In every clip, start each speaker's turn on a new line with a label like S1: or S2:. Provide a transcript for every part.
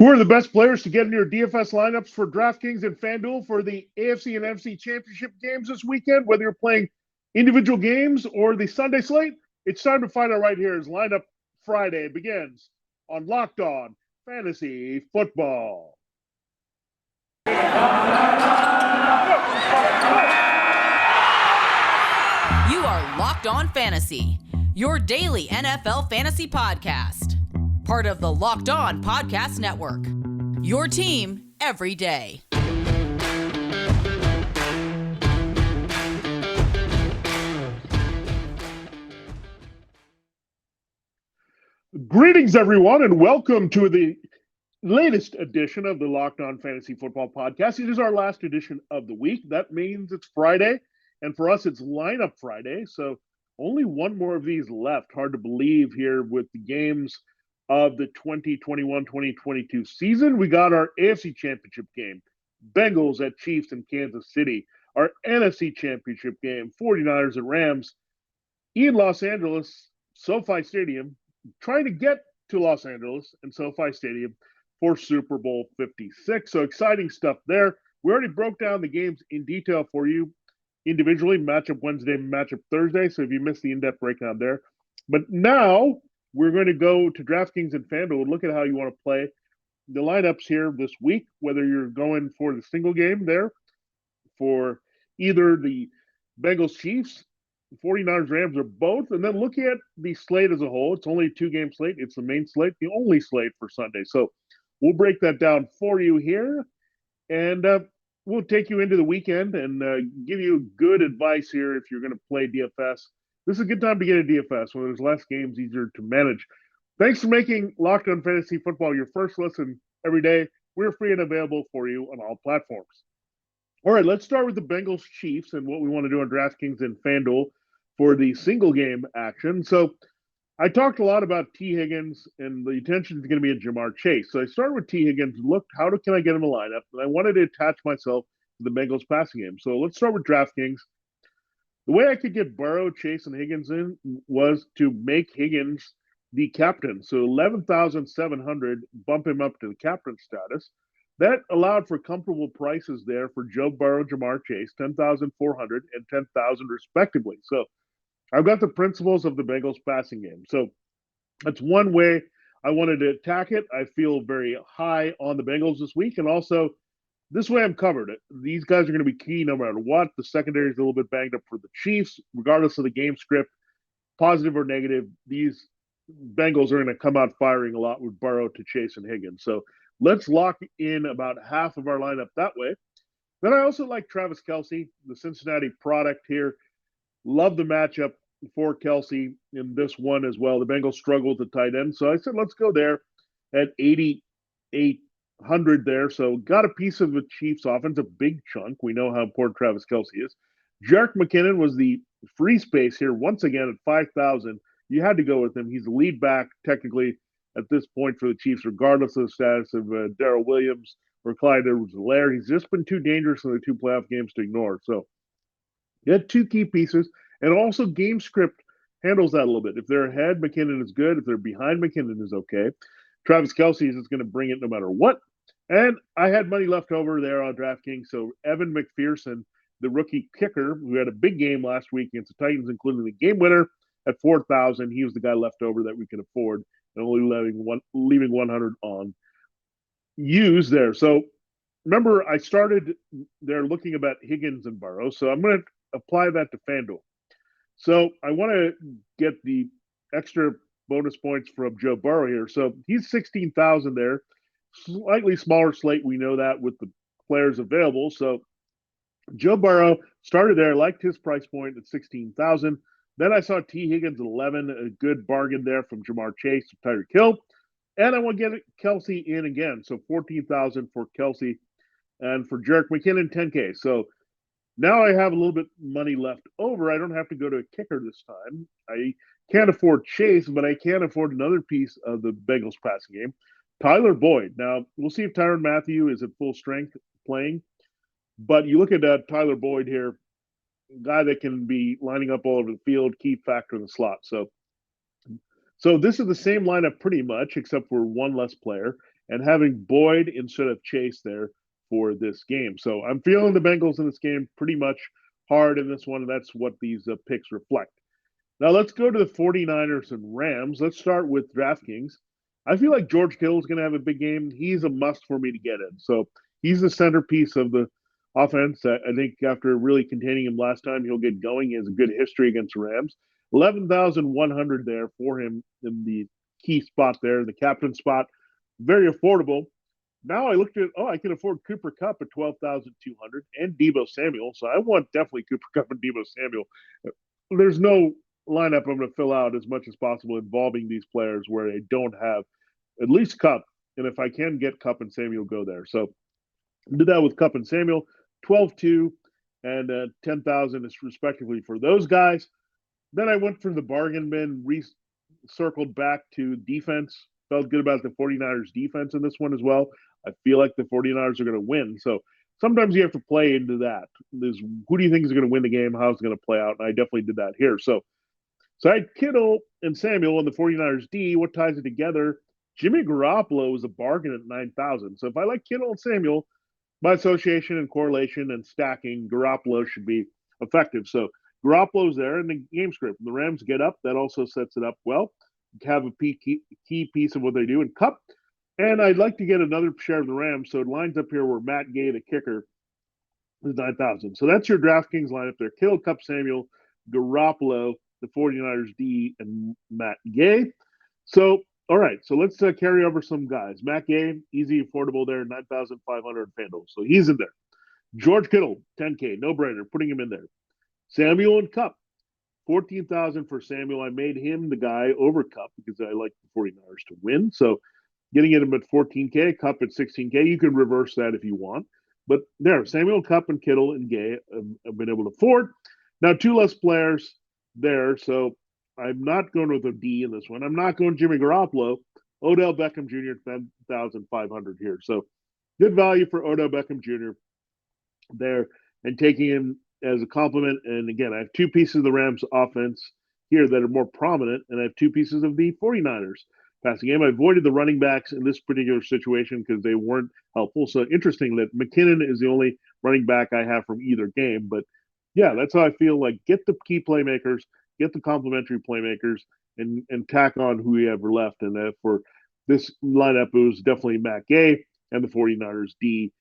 S1: Who are the best players to get in your DFS lineups for DraftKings and FanDuel for the AFC and NFC championship games this weekend? Whether you're playing individual games or the Sunday slate, it's time to find out right here as Lineup Friday begins on Locked On Fantasy Football.
S2: You are Locked On Fantasy, your daily NFL fantasy podcast. Part of the Locked On Podcast Network, your team every day.
S1: Greetings, everyone, and welcome to the latest edition of the Locked On Fantasy Football Podcast. It is our last edition of the week. That means it's Friday, and for us, it's Lineup Friday, so only one more of these left. Hard to believe here with the games of the 2021-2022 season. We got our AFC Championship game, Bengals at Chiefs in Kansas City. Our NFC Championship game, 49ers at Rams in Los Angeles, SoFi Stadium, trying to get to Los Angeles and SoFi Stadium for Super Bowl 56. So exciting stuff there. We already broke down the games in detail for you individually, matchup Wednesday, matchup Thursday. So if you missed the in-depth breakdown there. But now we're going to go to DraftKings and FanDuel and look at how you want to play the lineups here this week, whether you're going for the single game there for either the Bengals Chiefs, 49ers Rams, or both, and then looking at the slate as a whole. It's only a two-game slate. It's the main slate, the only slate for Sunday. So we'll break that down for you here, and we'll take you into the weekend and give you good advice here if you're going to play DFS. This is a good time to get a DFS when there's less games, easier to manage. Thanks for making Locked On Fantasy Football your first listen every day. We're free and available for you on all platforms. All right, let's start with the Bengals Chiefs and what we want to do on DraftKings and FanDuel for the single game action. So I talked a lot about T. Higgins, and the attention is going to be at Jamar Chase. So I started with T. Higgins, looked, can I get him a lineup? And I wanted to attach myself to the Bengals passing game. So let's start with DraftKings. The way I could get Burrow, Chase, and Higgins in was to make Higgins the captain. So 11,700, bump him up to the captain status. That allowed for comfortable prices there for Joe Burrow, Jamar Chase, 10,400 and 10,000 respectively. So I've got the principles of the Bengals passing game. So that's one way I wanted to attack it. I feel very high on the Bengals this week, and also this way I'm covered. These guys are going to be key no matter what. The secondary is a little bit banged up for the Chiefs, regardless of the game script, positive or negative. These Bengals are going to come out firing a lot with Burrow to Chase and Higgins. So let's lock in about half of our lineup that way. Then I also like Travis Kelce, the Cincinnati product here. Love the matchup for Kelce in this one as well. The Bengals struggle with the tight end. So I said, let's go there at 8,800 there. So got a piece of the Chiefs offense, a big chunk. We know how important Travis Kelce is. Jerick McKinnon was the free space here once again at 5,000. You had to go with him. He's the lead back technically at this point for the Chiefs, regardless of the status of Darrell Williams or Clyde Edwards-Helaire. He's just been too dangerous in the two playoff games to ignore. So you had two key pieces, and also game script handles that a little bit. If they're ahead, McKinnon is good. If they're behind, McKinnon is okay. Travis Kelce is just going to bring it no matter what. And I had money left over there on DraftKings, so Evan McPherson, the rookie kicker, who had a big game last week against the Titans, including the game winner at 4,000. He was the guy left over that we could afford, and only leaving 100 on use there. So remember, I started there looking about Higgins and Burrow, so I'm going to apply that to FanDuel. So I want to get the extra bonus points from Joe Burrow here. So he's 16,000 there, slightly smaller slate. We know that with the players available. So Joe Burrow started there, liked his price point at 16,000. Then I saw T. Higgins at 11, a good bargain there from Jamar Chase, Tyreek Hill. And I want to get Kelce in again. So 14,000 for Kelce, and for Jerick McKinnon, 10K. So now I have a little bit money left over. I don't have to go to a kicker this time. I can't afford Chase, but I can afford another piece of the Bengals passing game, Tyler Boyd. Now, we'll see if Tyrann Mathieu is at full strength playing. But you look at Tyler Boyd here, guy that can be lining up all over the field, key factor in the slot. So So this is the same lineup pretty much, except for one less player, and having Boyd instead of Chase there for this game. So I'm feeling the Bengals in this game pretty much hard in this one, and that's what these picks reflect. Now let's go to the 49ers and Rams. Let's start with DraftKings. I feel like George Kittle is going to have a big game. He's a must for me to get in. So he's the centerpiece of the offense. I think after really containing him last time, he'll get going. He has a good history against the Rams. 11,100 there for him in the key spot there, the captain spot. Very affordable. Now I looked at, I can afford Cooper Kupp at 12,200 and Deebo Samuel. So I want definitely Cooper Kupp and Deebo Samuel. There's no lineup I'm going to fill out as much as possible involving these players where they don't have at least Kupp. And if I can get Kupp and Samuel, go there. So did that with Kupp and Samuel, 12,200 and 10,000 is respectively for those guys. Then I went for the bargain bin, circled back to defense. Felt good about the 49ers defense in this one as well. I feel like the 49ers are going to win. So sometimes you have to play into that. Who do you think is going to win the game? How's it going to play out? And I definitely did that here. So I had Kittle and Samuel on the 49ers D. What ties it together? Jimmy Garoppolo is a bargain at 9,000. So if I like Kittle and Samuel, by association and correlation and stacking, Garoppolo should be effective. So Garoppolo's there in the game script. The Rams get up. That also sets it up well. Have a key piece of what they do in Kupp. And I'd like to get another share of the Rams. So it lines up here where Matt Gay, the kicker, is 9,000. So that's your DraftKings lineup there. Kittle, Kupp, Samuel, Garoppolo, the 49ers D, and Matt Gay. So, all right. So let's carry over some guys. Matt Gay, easy, affordable there, 9,500 FanDuel. So he's in there. George Kittle, 10K, no brainer, putting him in there. Samuel and Kupp, 14,000 for Samuel. I made him the guy over Kupp because I like the 49ers to win. So getting him at 14K, Kupp at 16K. You can reverse that if you want. But there, Samuel, Kupp, and Kittle and Gay have been able to afford. Now, two less players there. So I'm not going with a D in this one. I'm not going Jimmy Garoppolo. Odell Beckham Jr. 10,500 here. So good value for Odell Beckham Jr. there and taking him as a compliment. And again, I have two pieces of the Rams offense here that are more prominent, and I have two pieces of the 49ers passing game. I avoided the running backs in this particular situation because they weren't helpful. So interesting that McKinnon is the only running back I have from either game. But yeah, that's how I feel like get the key playmakers, get the complementary playmakers, and tack on who you have left. And for this lineup, it was definitely Matt Gay and the 49ers D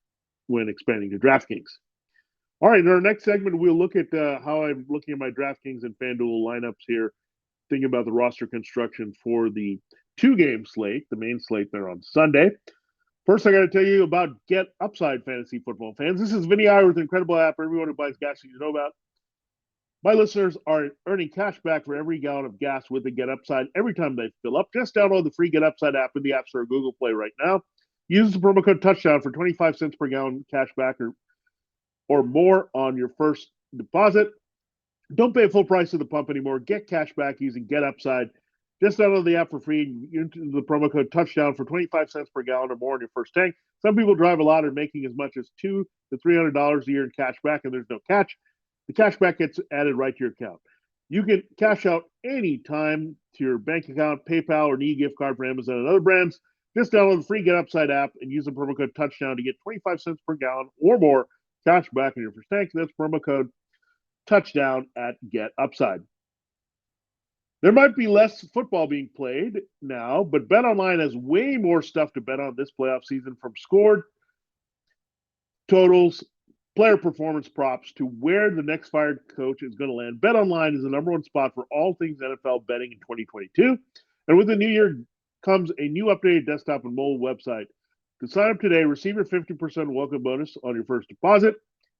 S1: when expanding to DraftKings. All right, in our next segment, we'll look at how I'm looking at my DraftKings and FanDuel lineups here, thinking about the roster construction for the two-game slate, the main slate there on Sunday. First, I got to tell you about GetUpside Fantasy Football fans. This is Vinnie Iyer with an incredible app for everyone who buys gas you know about. My listeners are earning cash back for every gallon of gas with the GetUpside every time they fill up. Just download the free GetUpside app in the App Store or Google Play right now. Use the promo code Touchdown for 25 cents per gallon cash back or more on your first deposit. Don't pay full price at the pump anymore. Get cash back using GetUpside. Just download the app for free. Use the promo code Touchdown for 25 cents per gallon or more on your first tank. Some people drive a lot and making as much as $200 to $300 a year in cash back, and there's no catch. The cash back gets added right to your account. You can cash out anytime to your bank account, PayPal, or an e-gift card for Amazon and other brands. Just download the free GetUpside app and use the promo code Touchdown to get 25 cents per gallon or more cash back in your first tank. That's promo code Touchdown at GetUpside. There might be less football being played now, but BetOnline has way more stuff to bet on this playoff season, from scored totals, player performance props, to where the next fired coach is going to land. BetOnline is the number one spot for all things NFL betting in 2022. And with the new year comes a new updated desktop and mobile website. To sign up today, receive your 50% welcome bonus on your first deposit.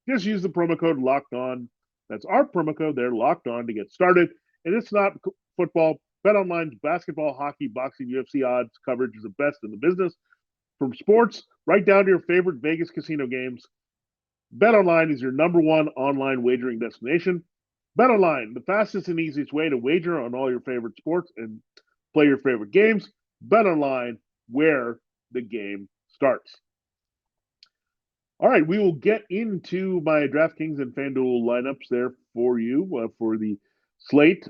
S1: Just use the promo code Locked On. That's our promo code there, Locked On, to get started. And it's not football. BetOnline's basketball, hockey, boxing, UFC odds coverage is the best in the business. From sports right down to your favorite Vegas casino games, BetOnline is your number one online wagering destination. BetOnline, the fastest and easiest way to wager on all your favorite sports and play your favorite games. BetOnline, where the game starts. All right, we will get into my DraftKings and FanDuel lineups there for you for the slate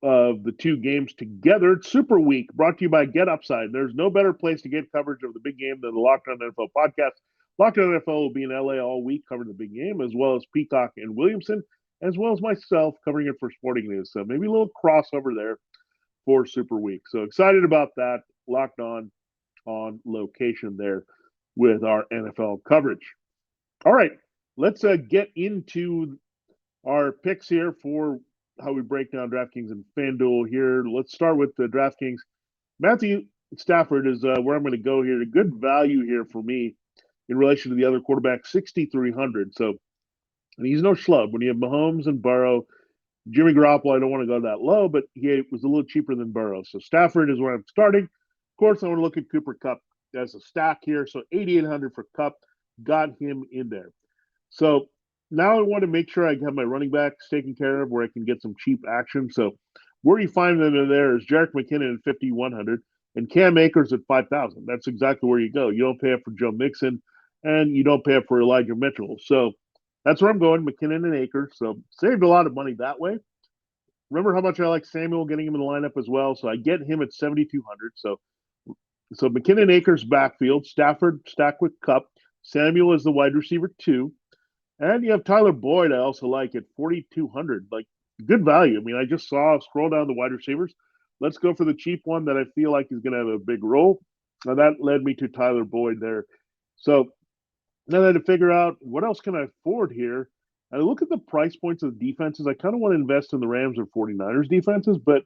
S1: of the two games together. It's Super Week, brought to you by GetUpside. There's no better place to get coverage of the big game than the Locked On NFL podcast. Locked On NFL will be in LA all week covering the big game, as well as Peacock and Williamson, as well as myself covering it for Sporting News. So maybe a little crossover there for Super Week. So excited about that. Locked on location there with our NFL coverage. All right, let's get into our picks here for how we break down DraftKings and FanDuel here. Let's start with the DraftKings. Matthew Stafford is where I'm going to go here. A good value here for me in relation to the other quarterback, 6,300. So, and he's no schlub. When you have Mahomes and Burrow, Jimmy Garoppolo, I don't want to go that low, but he was a little cheaper than Burrow. So Stafford is where I'm starting. Of course, I want to look at Cooper Kupp as a stack here. So 8,800 for Kupp, got him in there. So now I want to make sure I have my running backs taken care of where I can get some cheap action. So where you find them in there is Jerick McKinnon at 5,100 and Cam Akers at 5,000. That's exactly where you go. You don't pay up for Joe Mixon and you don't pay up for Elijah Mitchell. So that's where I'm going, McKinnon and Akers. So saved a lot of money that way. Remember how much I like Samuel, getting him in the lineup as well. So I get him at 7,200. So McKinnon, Akers backfield, Stafford stacked with Kupp. Samuel is the wide receiver 2. And you have Tyler Boyd, I also like at 4,200. Like, good value. I mean, I just scroll down the wide receivers. Let's go for the cheap one that I feel like is going to have a big role. And that led me to Tyler Boyd there. So then I had to figure out what else can I afford here. And I look at the price points of the defenses. I kind of want to invest in the Rams or 49ers defenses, but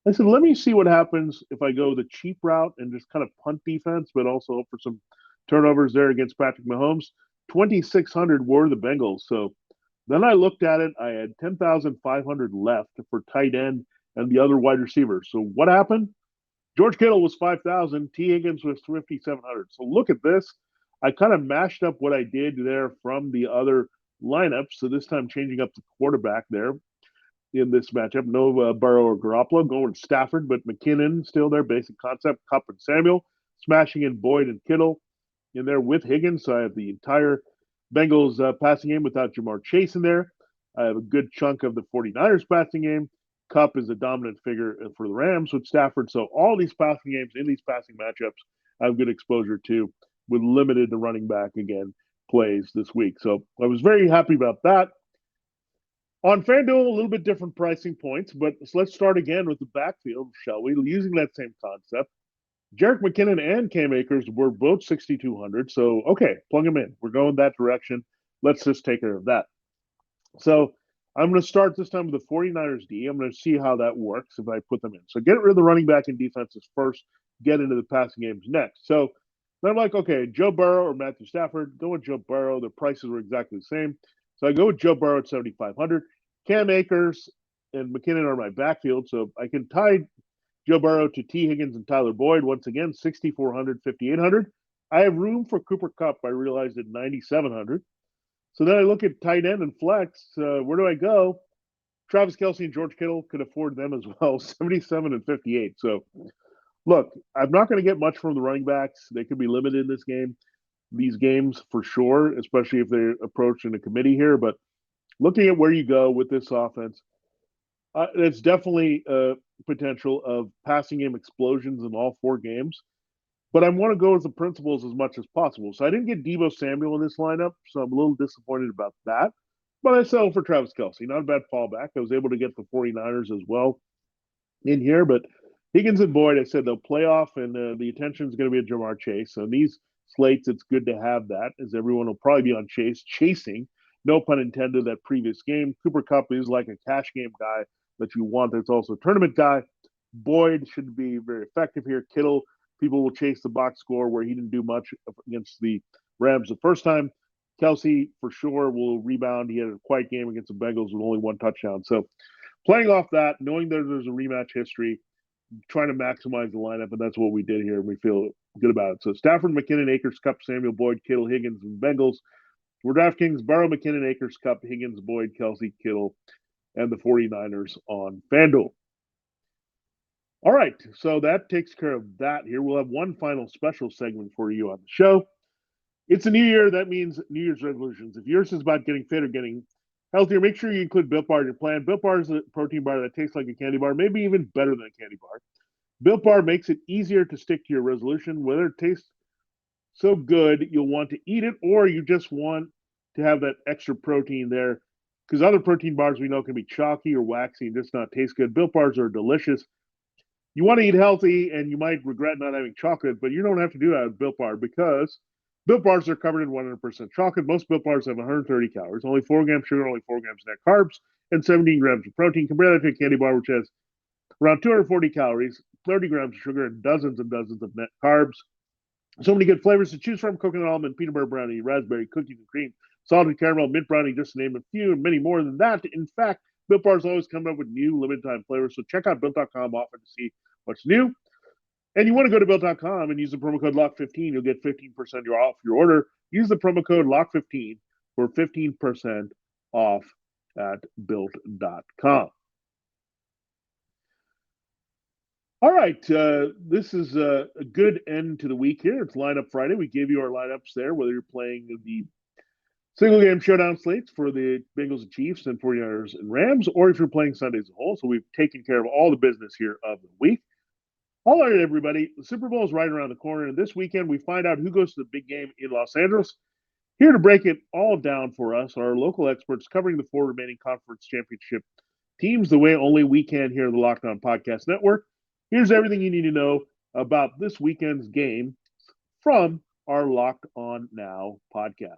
S1: I said, let me see what happens if I go the cheap route and just kind of punt defense, but also hope for some turnovers there against Patrick Mahomes. 2,600 were the Bengals. So then I looked at it. I had 10,500 left for tight end and the other wide receivers. So what happened? George Kittle was 5,000. T. Higgins was 5,700. So look at this. I kind of mashed up what I did there from the other lineups. So this time changing up the quarterback there in this matchup. No Burrow or Garoppolo, going Stafford, but McKinnon still there. Basic concept. Kupp and Samuel. Smashing in Boyd and Kittle in there with Higgins. So I have the entire Bengals passing game without Jamar Chase in there. I have a good chunk of the 49ers passing game. Kupp is a dominant figure for the Rams with Stafford. So all these passing games in these passing matchups I have good exposure to, with limited the running back again plays this week. So I was very happy about that. On FanDuel, a little bit different pricing points, but let's start again with the backfield, shall we? Using that same concept. Jerick McKinnon and Cam Akers were both 6,200. So, okay, plug them in. We're going that direction. Let's just take care of that. So I'm going to start this time with the 49ers D. I'm going to see how that works if I put them in. So get rid of the running back and defenses first, get into the passing games next. So then I'm like, okay, Joe Burrow or Matthew Stafford, go with Joe Burrow. The prices were exactly the same. So I go with Joe Burrow at 7,500. Cam Akers and McKinnon are my backfield. So I can tie Joe Burrow to T. Higgins and Tyler Boyd. Once again, 6,400, 5,800. I have room for Cooper Kupp. I realized at 9,700. So then I look at tight end and flex. Where do I go? Travis Kelce and George Kittle could afford them as well, 77 and 58. So look, I'm not going to get much from the running backs. They could be limited in this game, these games for sure, especially if they're approaching a committee here. But looking at where you go with this offense, it's definitely a potential of passing game explosions in all 4 games. But I want to go with the principles as much as possible. So I didn't get Deebo Samuel in this lineup, so I'm a little disappointed about that. But I settled for Travis Kelce. Not a bad fallback. I was able to get the 49ers as well in here. But Higgins and Boyd, I said they'll play off, and the attention is going to be at Jamar Chase. So in these slates, it's good to have that, as everyone will probably be on Chase, chasing, no pun intended, that previous game. Cooper Kupp is like a cash game guy that you want that's also a tournament guy. Boyd should be very effective here. Kittle, people will chase the box score where he didn't do much against the Rams the first time. Kelce, for sure, will rebound. He had a quiet game against the Bengals with only 1 touchdown. So playing off that, knowing that there's a rematch history, trying to maximize the lineup, and that's what we did here, and we feel good about it. So Stafford, McKinnon, Akers, Kupp, Samuel, Boyd, Kittle, Higgins, and Bengals. We're DraftKings, Burrow, McKinnon, Akers, Kupp, Higgins, Boyd, Kelce, Kittle, and the 49ers on FanDuel. All right, so that takes care of that here. We'll have one final special segment for you on the show. It's a new year. That means New Year's resolutions. If yours is about getting fit or getting healthier, make sure you include Built Bar in your plan. Built Bar is a protein bar that tastes like a candy bar, maybe even better than a candy bar. Built Bar makes it easier to stick to your resolution, whether it tastes so good you'll want to eat it, or you just want to have that extra protein there. Because other protein bars we know can be chalky or waxy and just not taste good. Built Bars are delicious. You want to eat healthy, and you might regret not having chocolate, but you don't have to do that with Built Bar because Built Bars are covered in 100% chocolate. Most Built Bars have 130 calories, only 4 grams sugar, only 4 grams net carbs, and 17 grams of protein. Compare that to a candy bar, which has around 240 calories, 30 grams of sugar, and dozens of net carbs. So many good flavors to choose from: coconut almond, peanut butter brownie, raspberry, cookies and cream, salted caramel, mint brownie, just to name a few, and many more than that. In fact, Built Bars always come up with new limited time flavors, so check out Built.com often to see what's new. And you want to go to Built.com and use the promo code LOCK15. You'll get 15% off your order. Use the promo code LOCK15 for 15% off at Built.com. All right, this is a good end to the week here. It's Lineup Friday. We gave you our lineups there, whether you're playing the single game showdown slates for the Bengals and Chiefs and 49ers and Rams, or if you're playing Sunday as a whole. So we've taken care of all the business here of the week. All right, everybody. The Super Bowl is right around the corner, and this weekend we find out who goes to the big game in Los Angeles. Here to break it all down for us are our local experts covering the 4 remaining conference championship teams the way only we can here at the Locked On Podcast Network. Here's everything you need to know about this weekend's game from our Locked On Now podcast.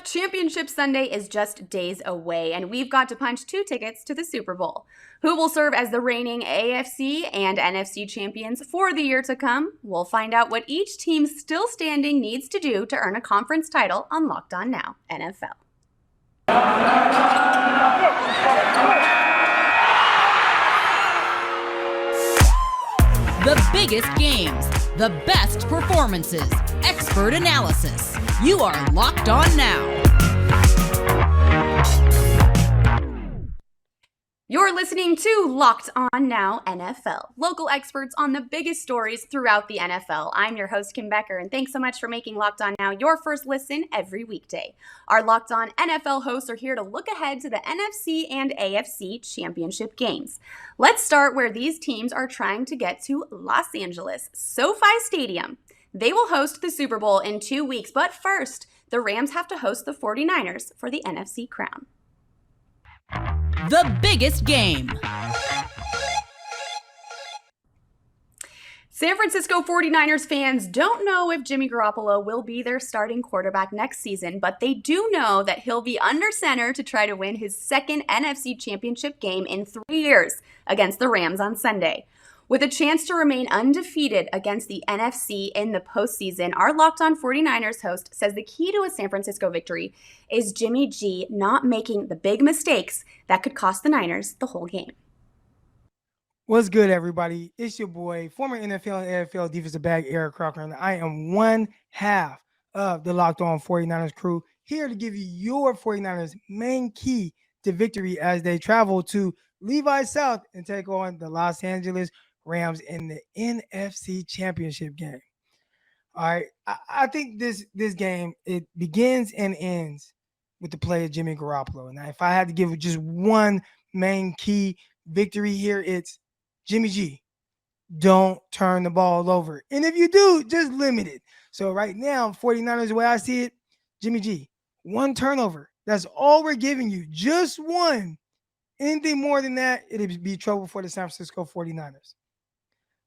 S3: Championship Sunday is just days away, and we've got to punch 2 tickets to the Super Bowl. Who will serve as the reigning AFC and NFC champions for the year to come? We'll find out what each team still standing needs to do to earn a conference title on Locked On Now NFL.
S2: The biggest games, the best performances, expert analysis. You are Locked On Now.
S3: You're listening to Locked On Now NFL, local experts on the biggest stories throughout the NFL. I'm your host, Kim Becker, and thanks so much for making Locked On Now your first listen every weekday. Our Locked On NFL hosts are here to look ahead to the NFC and AFC championship games. Let's start where these teams are trying to get to Los Angeles, SoFi Stadium. They will host the Super Bowl in 2 weeks, but first, the Rams have to host the 49ers for the NFC crown.
S2: The biggest game.
S3: San Francisco 49ers fans don't know if Jimmy Garoppolo will be their starting quarterback next season, but they do know that he'll be under center to try to win his second NFC championship game in 3 years against the Rams on Sunday. With a chance to remain undefeated against the NFC in the postseason, our Locked On 49ers host says the key to a San Francisco victory is Jimmy G not making the big mistakes that could cost the Niners the whole game.
S4: What's good, everybody? It's your boy, former NFL and AFL defensive back Eric Crocker, and I am one half of the Locked On 49ers crew, here to give you your 49ers main key to victory as they travel to Levi South and take on the Los Angeles Rams in the NFC Championship game. All right, I think this game, it begins and ends with the play of Jimmy Garoppolo. Now, if I had to give just one main key victory here, it's Jimmy G. Don't turn the ball over. And if you do, just limit it. So right now, 49ers, the way I see it, Jimmy G, 1 turnover. That's all we're giving you, just 1. Anything more than that, it'd be trouble for the San Francisco 49ers.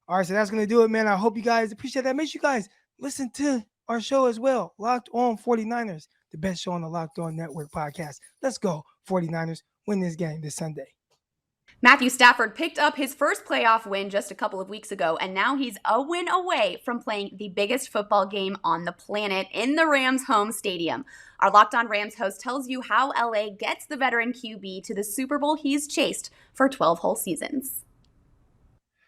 S4: All right, so that's going to do it, man. I hope you guys appreciate that. Make sure you guys listen to our show as well, Locked On 49ers, the best show on the Locked On Network podcast. Let's go, 49ers. Win this game this Sunday.
S3: Matthew Stafford picked up his first playoff win just a couple of weeks ago, and now he's a win away from playing the biggest football game on the planet in the Rams' home stadium. Our Locked On Rams host tells you how LA gets the veteran QB to the Super Bowl he's chased for 12 whole seasons.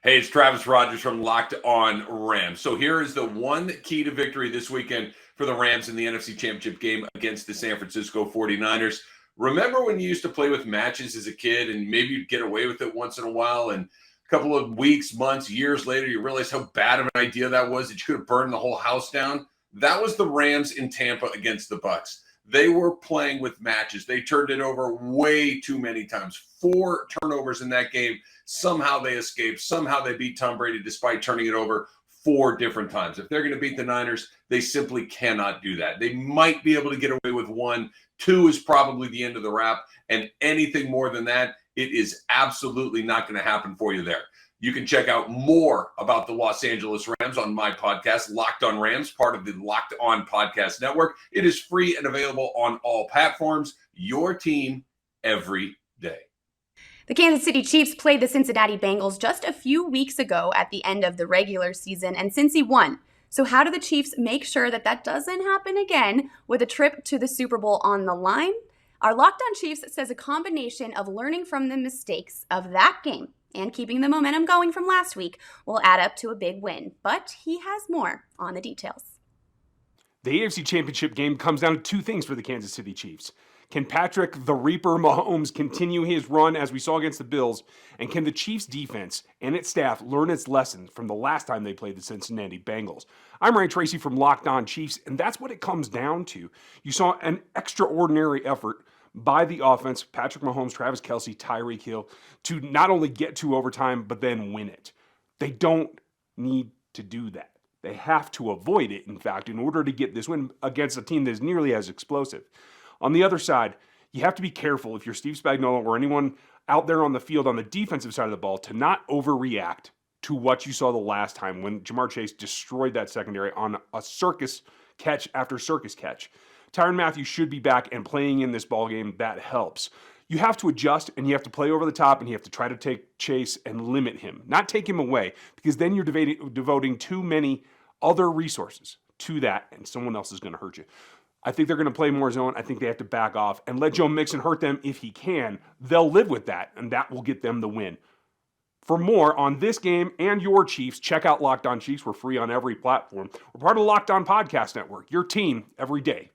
S5: Hey, it's Travis Rogers from Locked On Rams. So here is the one key to victory this weekend for the Rams in the NFC Championship game against the San Francisco 49ers. Remember when you used to play with matches as a kid and maybe you'd get away with it once in a while, and a couple of weeks, months, years later, you realize how bad of an idea that was, that you could have burned the whole house down? That was the Rams in Tampa against the Bucs. They were playing with matches. They turned it over way too many times. 4 turnovers in that game. Somehow they escaped. Somehow they beat Tom Brady despite turning it over 4 different times. If they're going to beat the Niners, they simply cannot do that. They might be able to get away with 1. 2 is probably the end of the wrap. And anything more than that, it is absolutely not going to happen for you there. You can check out more about the Los Angeles Rams on my podcast, Locked On Rams, part of the Locked On Podcast Network. It is free and available on all platforms. Your team every day.
S3: The Kansas City Chiefs played the Cincinnati Bengals just a few weeks ago at the end of the regular season, and Cincy won. So how do the Chiefs make sure that that doesn't happen again with a trip to the Super Bowl on the line? Our Locked On Chiefs says a combination of learning from the mistakes of that game and keeping the momentum going from last week will add up to a big win. But he has more on the details.
S6: The AFC Championship game comes down to 2 things for the Kansas City Chiefs. Can Patrick the Reaper Mahomes continue his run as we saw against the Bills? And can the Chiefs defense and its staff learn its lesson from the last time they played the Cincinnati Bengals? I'm Ray Tracy from Locked On Chiefs, and that's what it comes down to. You saw an extraordinary effort by the offense, Patrick Mahomes, Travis Kelce, Tyreek Hill, to not only get to overtime, but then win it. They don't need to do that. They have to avoid it, in fact, in order to get this win against a team that is nearly as explosive. On the other side, you have to be careful if you're Steve Spagnuolo or anyone out there on the field on the defensive side of the ball to not overreact to what you saw the last time when Jamar Chase destroyed that secondary on a circus catch after circus catch. Tyrann Mathieu should be back and playing in this ballgame. That helps. You have to adjust, and you have to play over the top, and you have to try to take Chase and limit him, not take him away, because then you're devoting too many other resources to that, and someone else is going to hurt you. I think they're going to play more zone. I think they have to back off and let Joe Mixon hurt them if he can. They'll live with that, and that will get them the win. For more on this game and your Chiefs, check out Locked On Chiefs. We're free on every platform. We're part of the Locked On Podcast Network, your team every day.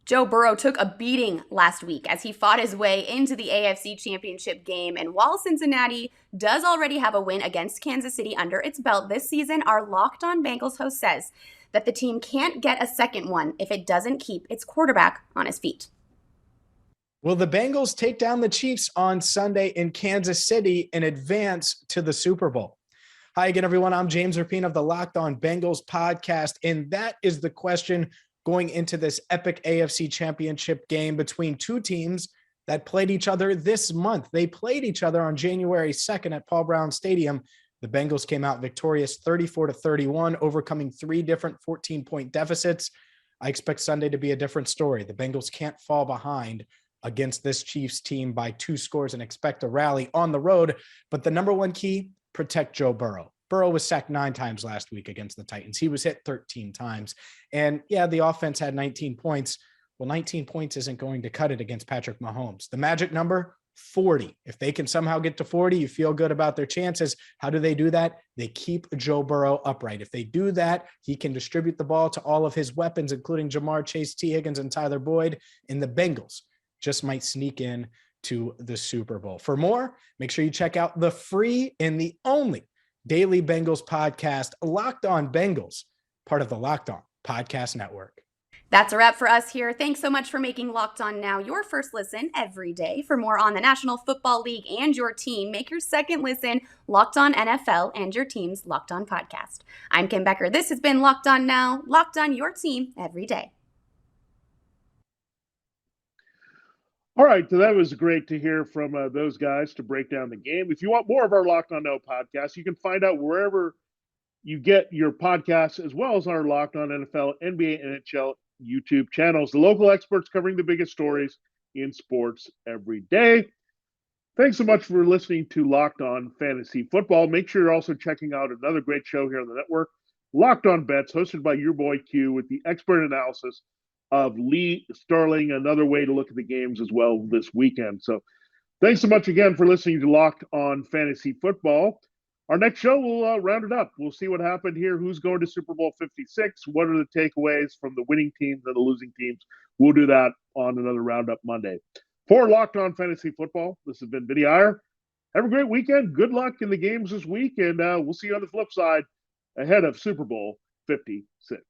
S3: Joe Burrow took a beating last week as he fought his way into the AFC Championship game. And while Cincinnati does already have a win against Kansas City under its belt this season, our Locked On Bengals host says that the team can't get a second one if it doesn't keep its quarterback on his feet.
S7: Will the Bengals take down the Chiefs on Sunday in Kansas City and advance to the Super Bowl? Hi again, everyone. I'm James Rapien of the Locked On Bengals podcast, and that is the question going into this epic AFC Championship game between 2 teams that played each other this month. They played each other on January 2nd at Paul Brown Stadium. The Bengals came out victorious 34-31, overcoming 3 different 14-point deficits. I expect Sunday to be a different story. The Bengals can't fall behind against this Chiefs team by 2 scores and expect a rally on the road. But the number one key, protect Joe Burrow. Burrow was sacked 9 times last week against the Titans. He was hit 13 times. And yeah, the offense had 19 points. Well, 19 points isn't going to cut it against Patrick Mahomes. The magic number, 40. If they can somehow get to 40, you feel good about their chances. How do they do that? They keep Joe Burrow upright. If they do that, he can distribute the ball to all of his weapons, including Jamar Chase, T. Higgins, and Tyler Boyd. And the Bengals just might sneak in to the Super Bowl. For more, make sure you check out the free and the only daily Bengals podcast, Locked On Bengals, part of the Locked On Podcast Network.
S3: That's a wrap for us here. Thanks so much for making Locked On Now your first listen every day. For more on the National Football League and your team, make your second listen Locked On NFL and your team's Locked On podcast. I'm Kim Becker. This has been Locked On Now, Locked On your team every day.
S1: All right, so that was great to hear from those guys to break down the game. If you want more of our Locked On No podcast, you can find out wherever you get your podcasts, as well as our Locked On NFL, NBA, NHL YouTube channels. The local experts covering the biggest stories in sports every day. Thanks so much for listening to Locked On Fantasy Football. Make sure you're also checking out another great show here on the network, Locked On Bets, hosted by your boy Q, with the expert analysis of Lee Sterling, another way to look at the games as well this weekend. So thanks so much again for listening to Locked On Fantasy Football. Our next show, we'll round it up. We'll see what happened here, who's going to Super Bowl 56, what are the takeaways from the winning teams and the losing teams. We'll do that on another Roundup Monday. For Locked On Fantasy Football, this has been Vinnie Iyer. Have a great weekend. Good luck in the games this week, and we'll see you on the flip side ahead of Super Bowl 56.